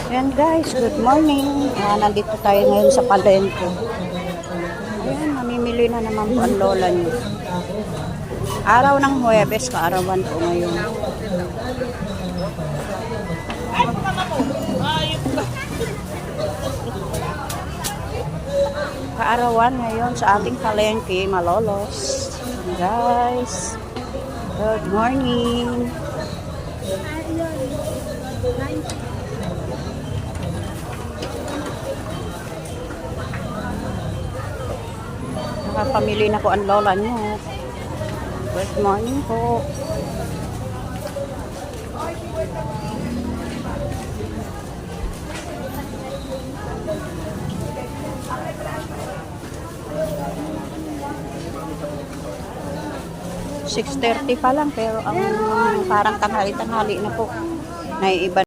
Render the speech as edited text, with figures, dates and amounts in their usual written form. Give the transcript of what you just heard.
Ayan guys, good morning. Nandito tayo ngayon sa palengke. Ayan, mamimili na naman po ang lola niyo. Araw ng Huwebes, kaarawan po ngayon. Kaarawan ngayon sa ating palengke, Malolos. Guys, good morning. Nakapamili na po ang lola niyo. Good morning po. $6:30 pa lang pero ang parang tanghali-tanghali na po. Naiiba